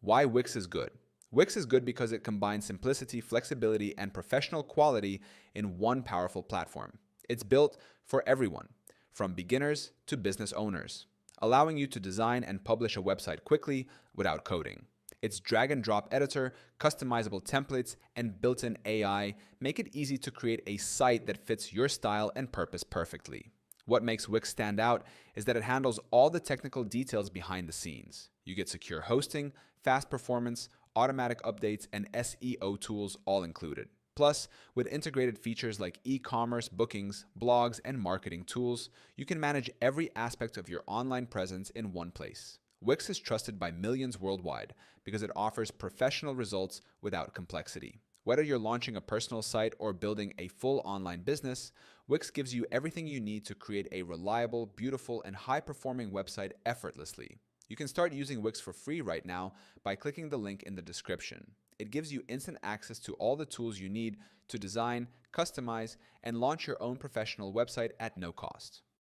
Why Wix is good. Wix is good because it combines simplicity, flexibility, and professional quality in one powerful platform. It's built for everyone, from beginners to business owners, allowing you to design and publish a website quickly without coding. Its drag and drop editor, customizable templates, and built in AI make it easy to create a site that fits your style and purpose perfectly. What makes Wix stand out is that it handles all the technical details behind the scenes. You get secure hosting, fast performance, automatic updates, and SEO tools all included. Plus, with integrated features like e-commerce, bookings, blogs, and marketing tools, you can manage every aspect of your online presence in one place. Wix is trusted by millions worldwide because it offers professional results without complexity. Whether you're launching a personal site or building a full online business, Wix gives you everything you need to create a reliable, beautiful, and high-performing website effortlessly. You can start using Wix for free right now by clicking the link in the description. It gives you instant access to all the tools you need to design, customize, and launch your own professional website at no cost.